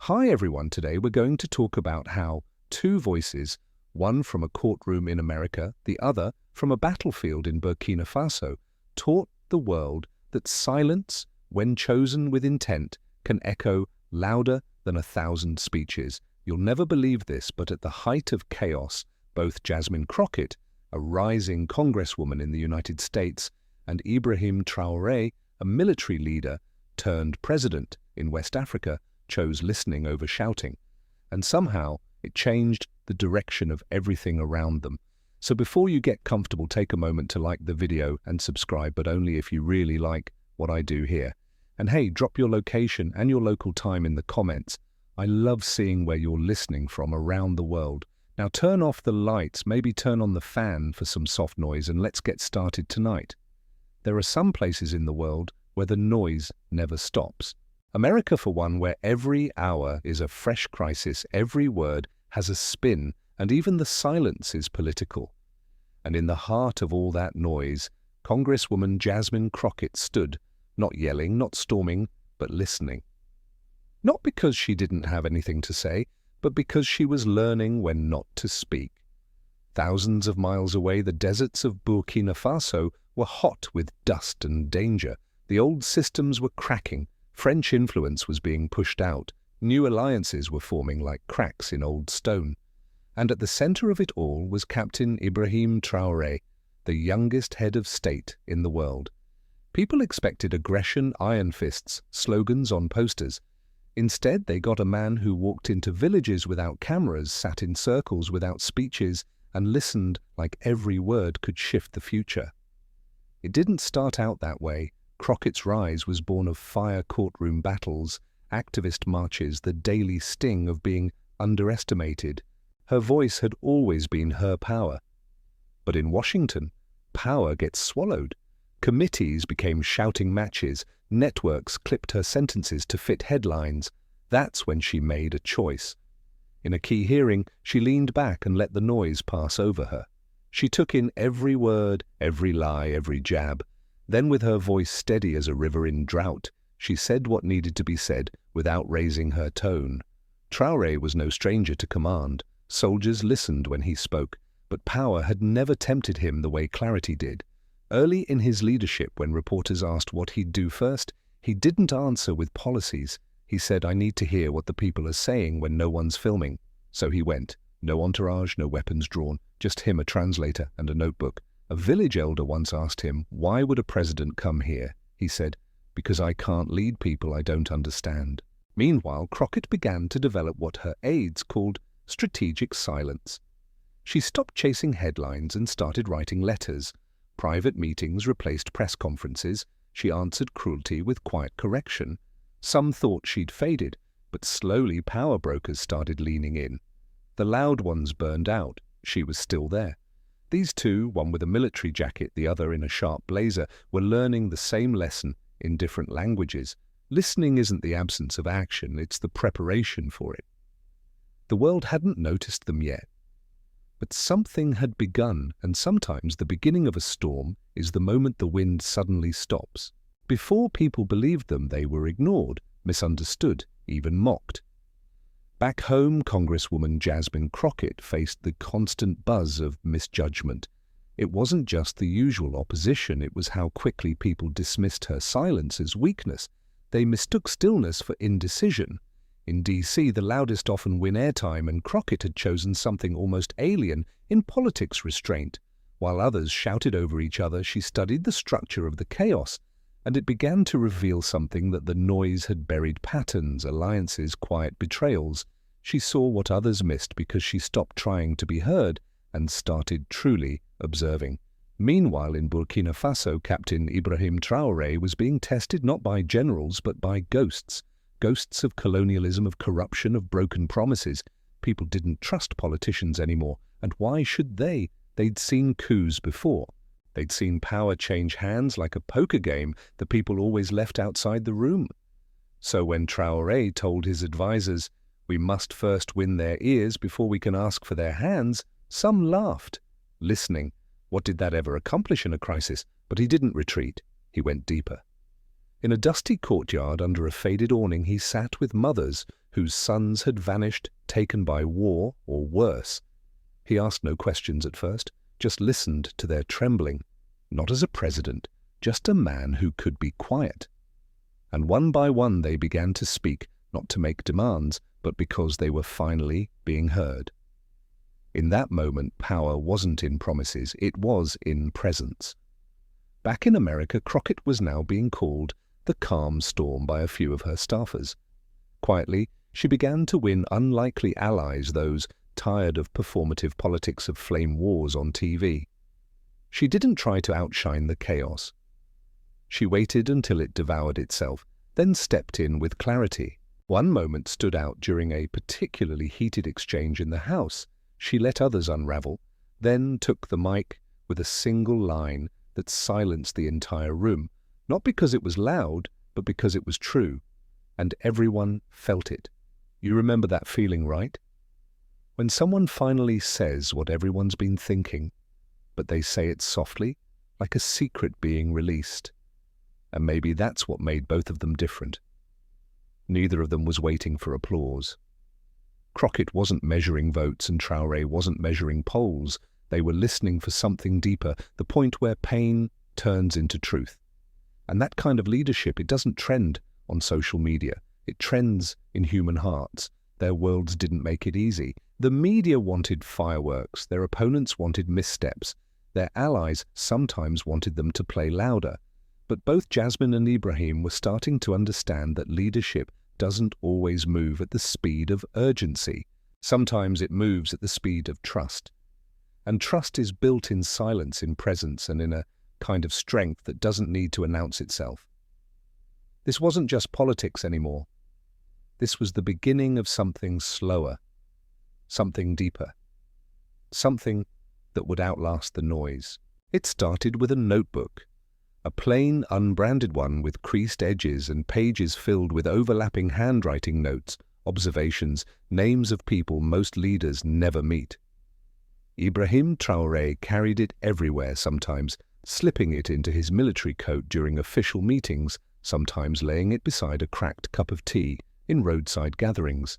Hi everyone, today we're going to talk about how two voices, one from a courtroom in America, the other from a battlefield in Burkina Faso, taught the world that silence, when chosen with intent, can echo louder than 1,000 speeches. You'll never believe this, but at the height of chaos, both Jasmine Crockett, a rising congresswoman in the United States, and Ibrahim Traoré, a military leader turned president in West Africa, chose listening over shouting. And somehow it changed the direction of everything around them. So before you get comfortable, take a moment to like the video and subscribe, but only if you really like what I do here. And hey, drop your location and your local time in the comments. I love seeing where you're listening from around the world. Now turn off the lights, maybe turn on the fan for some soft noise, and let's get started tonight. There are some places in the world where the noise never stops. America, for one, where every hour is a fresh crisis, every word has a spin, and even the silence is political. And in the heart of all that noise, Congresswoman Jasmine Crockett stood, not yelling, not storming, but listening. Not because she didn't have anything to say, but because she was learning when not to speak. Thousands of miles away, the deserts of Burkina Faso were hot with dust and danger. The old systems were cracking. French influence was being pushed out. New alliances were forming like cracks in old stone. And at the center of it all was Captain Ibrahim Traoré, the youngest head of state in the world. People expected aggression, iron fists, slogans on posters. Instead, they got a man who walked into villages without cameras, sat in circles without speeches, and listened like every word could shift the future. It didn't start out that way. Crockett's rise was born of fire courtroom battles, activist marches, the daily sting of being underestimated. Her voice had always been her power. But in Washington, power gets swallowed. Committees became shouting matches. Networks clipped her sentences to fit headlines. That's when she made a choice. In a key hearing, she leaned back and let the noise pass over her. She took in every word, every lie, every jab. Then, with her voice steady as a river in drought, she said what needed to be said without raising her tone. Traoré was no stranger to command. Soldiers listened when he spoke, but power had never tempted him the way clarity did. Early in his leadership, when reporters asked what he'd do first, he didn't answer with policies. He said, "I need to hear what the people are saying when no one's filming." So he went. No entourage, no weapons drawn, just him, a translator, and a notebook. A village elder once asked him, "Why would a president come here?" He said, "Because I can't lead people I don't understand." Meanwhile, Crockett began to develop what her aides called strategic silence. She stopped chasing headlines and started writing letters. Private meetings replaced press conferences. She answered cruelty with quiet correction. Some thought she'd faded, but slowly power brokers started leaning in. The loud ones burned out. She was still there. These two, one with a military jacket, the other in a sharp blazer, were learning the same lesson in different languages. Listening isn't the absence of action, it's the preparation for it. The world hadn't noticed them yet. But something had begun, and sometimes the beginning of a storm is the moment the wind suddenly stops. Before people believed them, they were ignored, misunderstood, even mocked. Back home, Congresswoman Jasmine Crockett faced the constant buzz of misjudgment. It wasn't just the usual opposition, it was how quickly people dismissed her silence as weakness. They mistook stillness for indecision. In D.C., the loudest often win airtime, and Crockett had chosen something almost alien in politics restraint. While others shouted over each other, she studied the structure of the chaos, and it began to reveal something that the noise had buried: patterns, alliances, quiet betrayals. She saw what others missed because she stopped trying to be heard and started truly observing. Meanwhile, in Burkina Faso, Captain Ibrahim Traoré was being tested not by generals but by ghosts. Ghosts of colonialism, of corruption, of broken promises. People didn't trust politicians anymore, and why should they? They'd seen coups before. They'd seen power change hands like a poker game. The people always left outside the room. So when Traoré told his advisors, "We must first win their ears before we can ask for their hands," some laughed. Listening, what did that ever accomplish in a crisis? But he didn't retreat. He went deeper. In a dusty courtyard under a faded awning, he sat with mothers whose sons had vanished, taken by war or worse. He asked no questions at first, just listened to their trembling, not as a president, just a man who could be quiet. And one by one they began to speak, not to make demands, but because they were finally being heard. In that moment, power wasn't in promises, it was in presence. Back in America, Crockett was now being called the calm storm by a few of her staffers. Quietly, she began to win unlikely allies, those tired of performative politics of flame wars on TV. She didn't try to outshine the chaos. She waited until it devoured itself, then stepped in with clarity. One moment stood out during a particularly heated exchange in the House. She let others unravel, then took the mic with a single line that silenced the entire room, not because it was loud, but because it was true, and everyone felt it. You remember that feeling, right? When someone finally says what everyone's been thinking, but they say it softly, like a secret being released. And maybe that's what made both of them different. Neither of them was waiting for applause. Crockett wasn't measuring votes and Traoré wasn't measuring polls. They were listening for something deeper, the point where pain turns into truth. And that kind of leadership, it doesn't trend on social media. It trends in human hearts. Their worlds didn't make it easy. The media wanted fireworks. Their opponents wanted missteps. Their allies sometimes wanted them to play louder. But both Jasmine and Ibrahim were starting to understand that leadership doesn't always move at the speed of urgency. Sometimes it moves at the speed of trust. And trust is built in silence, in presence, and in a kind of strength that doesn't need to announce itself. This wasn't just politics anymore. This was the beginning of something slower, something deeper, something that would outlast the noise. It started with a notebook, a plain, unbranded one with creased edges and pages filled with overlapping handwriting notes, observations, names of people most leaders never meet. Ibrahim Traoré carried it everywhere, sometimes slipping it into his military coat during official meetings, sometimes laying it beside a cracked cup of tea in roadside gatherings.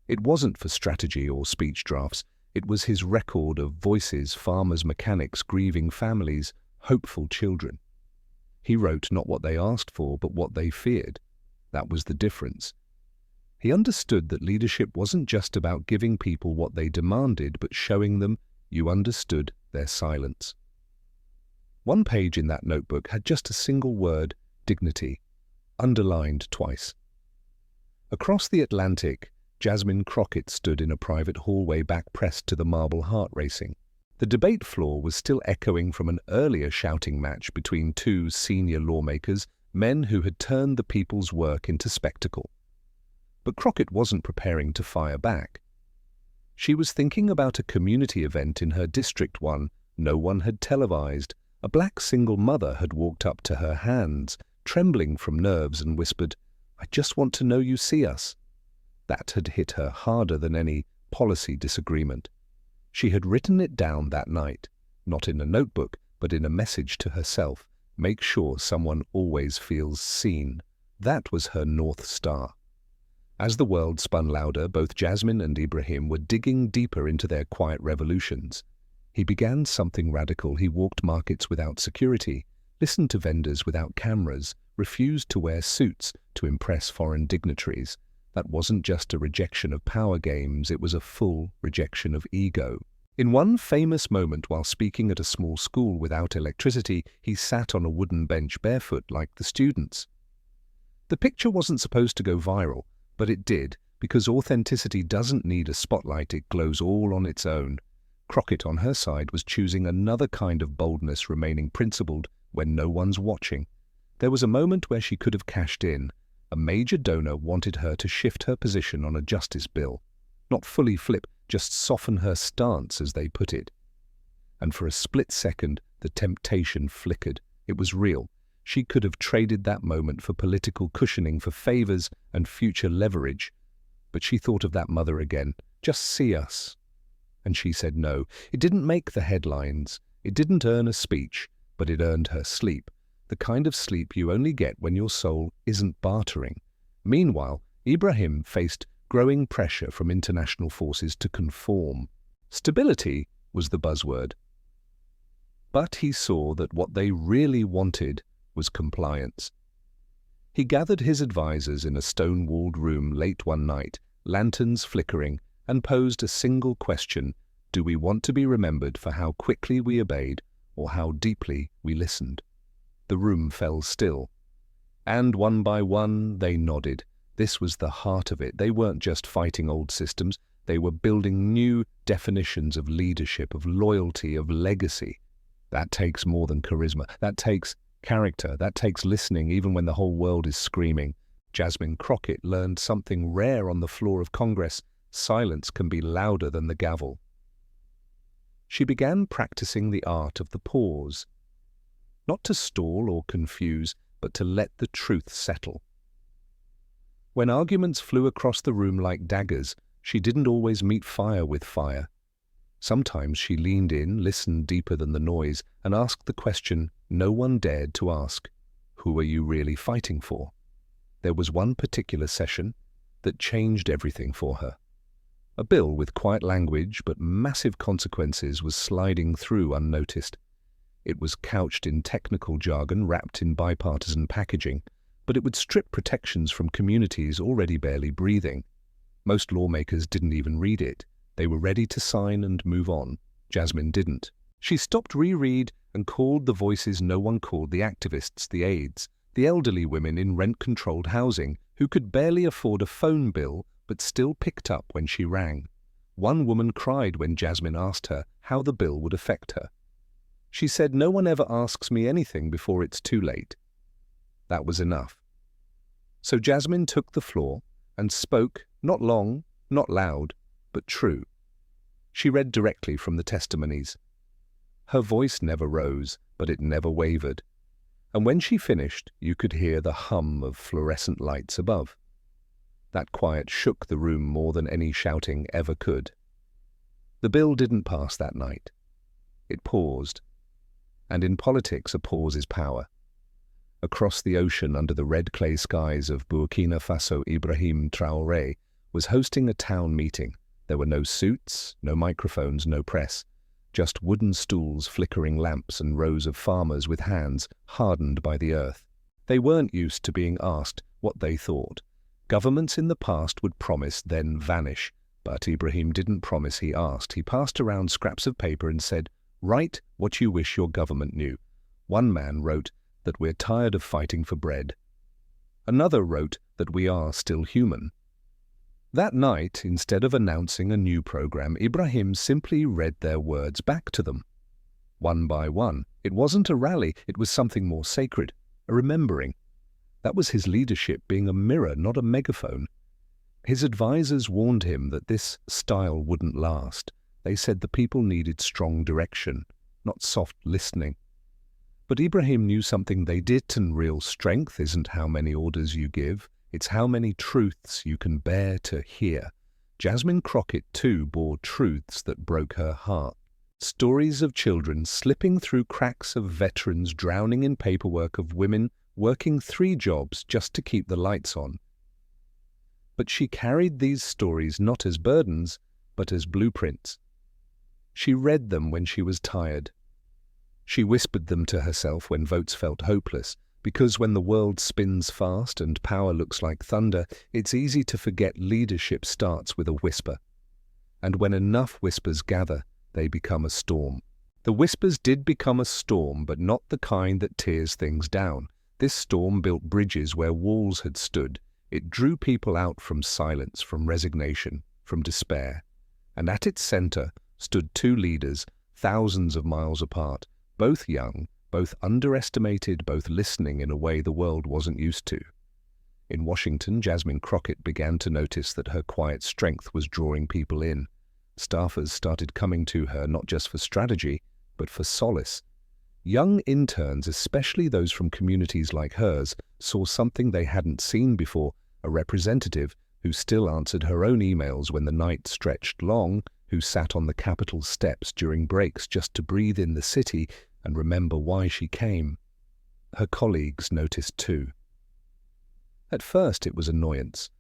It wasn't for strategy or speech drafts. It was his record of voices, farmers, mechanics, grieving families, hopeful children. He wrote not what they asked for, but what they feared. That was the difference. He understood that leadership wasn't just about giving people what they demanded, but showing them you understood their silence. One page in that notebook had just a single word, dignity, underlined twice. Across the Atlantic, Jasmine Crockett stood in a private hallway back pressed to the marble heart racing. The debate floor was still echoing from an earlier shouting match between two senior lawmakers, men who had turned the people's work into spectacle. But Crockett wasn't preparing to fire back. She was thinking about a community event in her district, one no one had televised. A black single mother had walked up to her hands, trembling from nerves, and whispered, "I just want to know you see us." That had hit her harder than any policy disagreement. She had written it down that night, not in a notebook, but in a message to herself. Make sure someone always feels seen. That was her North Star. As the world spun louder, both Jasmine and Ibrahim were digging deeper into their quiet revolutions. He began something radical. He walked markets without security, listened to vendors without cameras, refused to wear suits to impress foreign dignitaries. That wasn't just a rejection of power games, it was a full rejection of ego. In one famous moment while speaking at a small school without electricity, he sat on a wooden bench barefoot like the students. The picture wasn't supposed to go viral, but it did, because authenticity doesn't need a spotlight, it glows all on its own. Crockett, on her side, was choosing another kind of boldness, remaining principled when no one's watching. There was a moment where she could have cashed in. A major donor wanted her to shift her position on a justice bill. Not fully flip, just soften her stance, as they put it. And for a split second, the temptation flickered. It was real. She could have traded that moment for political cushioning, for favors and future leverage. But she thought of that mother again. Just see us. And she said no. It didn't make the headlines. It didn't earn a speech, but it earned her sleep. The kind of sleep you only get when your soul isn't bartering. Meanwhile, Ibrahim faced growing pressure from international forces to conform. Stability was the buzzword. But he saw that what they really wanted was compliance. He gathered his advisors in a stone-walled room late one night, lanterns flickering, and posed a single question: do we want to be remembered for how quickly we obeyed or how deeply we listened? The room fell still. And one by one, they nodded. This was the heart of it. They weren't just fighting old systems. They were building new definitions of leadership, of loyalty, of legacy. That takes more than charisma. That takes character. That takes listening even when the whole world is screaming. Jasmine Crockett learned something rare on the floor of Congress. Silence can be louder than the gavel. She began practicing the art of the pause. Not to stall or confuse, but to let the truth settle. When arguments flew across the room like daggers, she didn't always meet fire with fire. Sometimes she leaned in, listened deeper than the noise, and asked the question no one dared to ask: who are you really fighting for? There was one particular session that changed everything for her. A bill with quiet language but massive consequences was sliding through unnoticed. It was couched in technical jargon, wrapped in bipartisan packaging, but it would strip protections from communities already barely breathing. Most lawmakers didn't even read it. They were ready to sign and move on. Jasmine didn't. She stopped reread and called the voices no one called: the activists, the aides, the elderly women in rent-controlled housing who could barely afford a phone bill but still picked up when she rang. One woman cried when Jasmine asked her how the bill would affect her. She said, "No one ever asks me anything before it's too late." That was enough. So Jasmine took the floor and spoke, not long, not loud, but true. She read directly from the testimonies. Her voice never rose, but it never wavered. And when she finished, you could hear the hum of fluorescent lights above. That quiet shook the room more than any shouting ever could. The bill didn't pass that night. It paused. And in politics, a pause is power. Across the ocean, under the red clay skies of Burkina Faso, Ibrahim Traoré was hosting a town meeting. There were no suits, no microphones, no press. Just wooden stools, flickering lamps, and rows of farmers with hands hardened by the earth. They weren't used to being asked what they thought. Governments in the past would promise, then vanish. But Ibrahim didn't promise, he asked. He passed around scraps of paper and said, "Write what you wish your government knew." One man wrote that we're tired of fighting for bread. Another wrote that we are still human. That night, instead of announcing a new program, Ibrahim simply read their words back to them. One by one. It wasn't a rally, it was something more sacred, a remembering. That was his leadership, being a mirror, not a megaphone. His advisors warned him that this style wouldn't last. They said the people needed strong direction, not soft listening. But Ibrahim knew something they didn't. Real strength isn't how many orders you give, it's how many truths you can bear to hear. Jasmine Crockett, too, bore truths that broke her heart. Stories of children slipping through cracks, of veterans drowning in paperwork, of women working 3 jobs just to keep the lights on. But she carried these stories not as burdens, but as blueprints. She read them when she was tired. She whispered them to herself when votes felt hopeless, because when the world spins fast and power looks like thunder, it's easy to forget leadership starts with a whisper. And when enough whispers gather, they become a storm. The whispers did become a storm, but not the kind that tears things down. This storm built bridges where walls had stood. It drew people out from silence, from resignation, from despair. And at its center stood 2 leaders, thousands of miles apart, both young, both underestimated, both listening in a way the world wasn't used to. In Washington, Jasmine Crockett began to notice that her quiet strength was drawing people in. Staffers started coming to her not just for strategy, but for solace. Young interns, especially those from communities like hers, saw something they hadn't seen before: a representative who still answered her own emails when the night stretched long, who sat on the Capitol steps during breaks just to breathe in the city and remember why she came. Her colleagues noticed too. At first it was annoyance.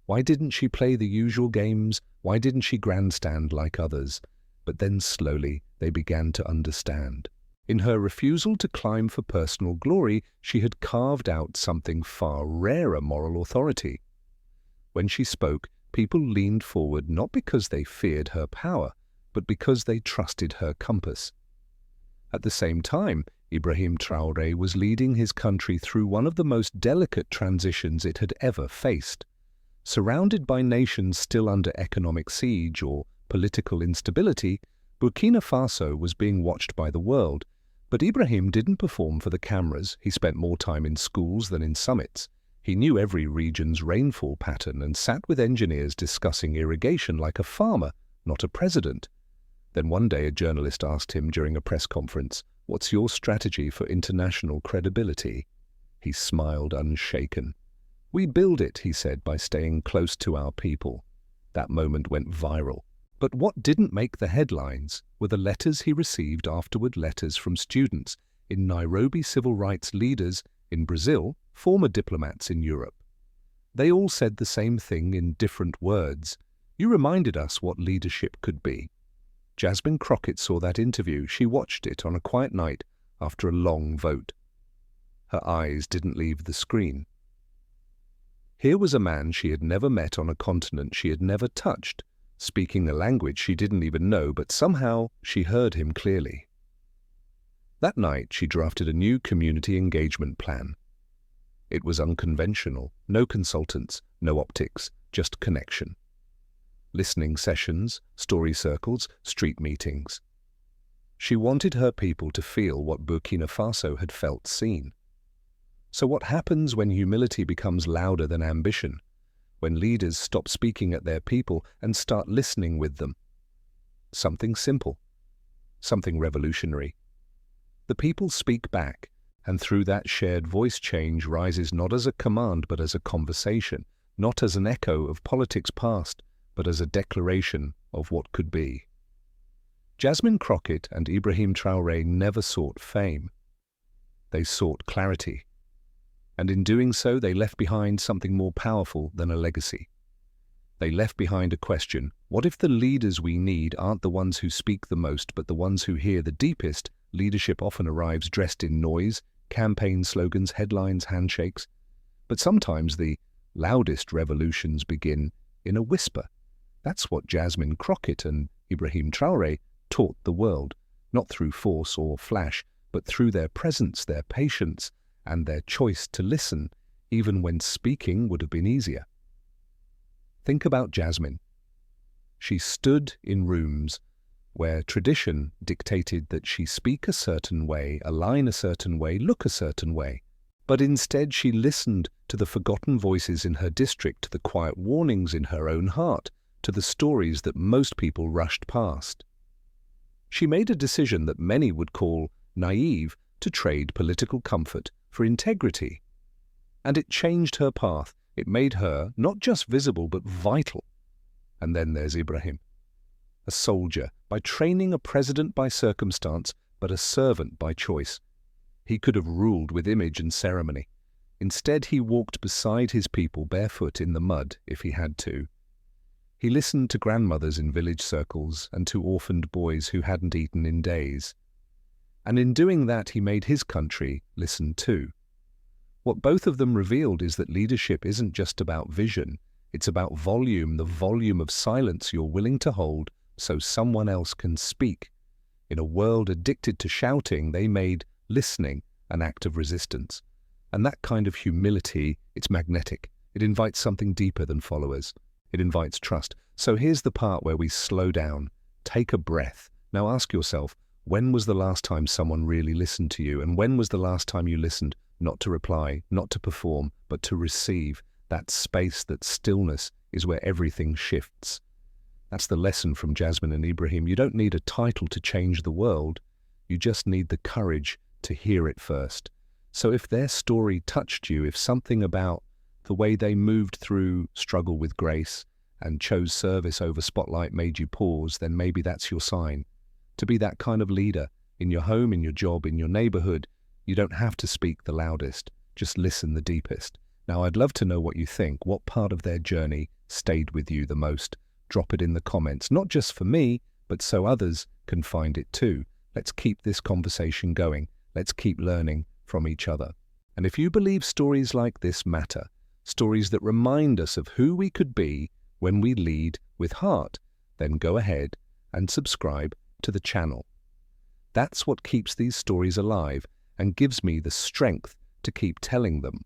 Why didn't she play the usual games? Why didn't she grandstand like others? But then slowly they began to understand. In her refusal to climb for personal glory, she had carved out something far rarer moral authority. When she spoke, people leaned forward not because they feared her power, but because they trusted her compass. At the same time, Ibrahim Traoré was leading his country through one of the most delicate transitions it had ever faced. Surrounded by nations still under economic siege or political instability, Burkina Faso was being watched by the world. But Ibrahim didn't perform for the cameras. He spent more time in schools than in summits. He knew every region's rainfall pattern and sat with engineers discussing irrigation like a farmer, not a president. Then one day a journalist asked him during a press conference, "What's your strategy for international credibility?" He smiled unshaken. "We build it," he said, "by staying close to our people." That moment went viral. But what didn't make the headlines were the letters he received afterward, letters from students in Nairobi, civil rights leaders in Brazil, former diplomats in Europe. They all said the same thing in different words. "You reminded us what leadership could be." Jasmine Crockett saw that interview. She watched it on a quiet night after a long vote. Her eyes didn't leave the screen. Here was a man she had never met on a continent she had never touched, speaking a language she didn't even know, but somehow she heard him clearly. That night she drafted a new community engagement plan. It was unconventional, no consultants, no optics, just connection. Listening sessions, story circles, street meetings. She wanted her people to feel what Burkina Faso had felt seen. So what happens when humility becomes louder than ambition? When leaders stop speaking at their people and start listening with them? Something simple, something revolutionary. The people speak back, and through that shared voice change rises not as a command but as a conversation, not as an echo of politics past, but as a declaration of what could be. Jasmine Crockett and Ibrahim Traoré never sought fame. They sought clarity. And in doing so, they left behind something more powerful than a legacy. They left behind a question: what if the leaders we need aren't the ones who speak the most, but the ones who hear the deepest? Leadership often arrives dressed in noise, campaign slogans, headlines, handshakes. But sometimes the loudest revolutions begin in a whisper. That's what Jasmine Crockett and Ibrahim Traoré taught the world, not through force or flash, but through their presence, their patience, and their choice to listen, even when speaking would have been easier. Think about Jasmine. She stood in rooms where tradition dictated that she speak a certain way, align a certain way, look a certain way. But instead she listened to the forgotten voices in her district, to the quiet warnings in her own heart, to the stories that most people rushed past. She made a decision that many would call naive, to trade political comfort for integrity. And it changed her path. It made her not just visible, but vital. And then there's Ibrahim, a soldier by training, a president by circumstance, but a servant by choice. He could have ruled with image and ceremony. Instead, he walked beside his people barefoot in the mud if he had to. He listened to grandmothers in village circles and to orphaned boys who hadn't eaten in days. And in doing that, he made his country listen too. What both of them revealed is that leadership isn't just about vision, it's about volume, the volume of silence you're willing to hold so someone else can speak. In a world addicted to shouting, they made listening an act of resistance. And that kind of humility, it's magnetic. It invites something deeper than followers. It invites trust. So here's the part where we slow down, take a breath. Now ask yourself, when was the last time someone really listened to you? And when was the last time you listened, not to reply, not to perform, but to receive? That space, that stillness is where everything shifts. That's the lesson from Jasmine and Ibrahim. You don't need a title to change the world. You just need the courage to hear it first. So if their story touched you, if something about the way they moved through struggle with grace and chose service over spotlight made you pause, then maybe that's your sign. To be that kind of leader in your home, in your job, in your neighborhood, you don't have to speak the loudest, just listen the deepest. Now, I'd love to know what you think. What part of their journey stayed with you the most? Drop it in the comments, not just for me, but so others can find it too. Let's keep this conversation going. Let's keep learning from each other. And if you believe stories like this matter, stories that remind us of who we could be when we lead with heart, then go ahead and subscribe to the channel. That's what keeps these stories alive and gives me the strength to keep telling them.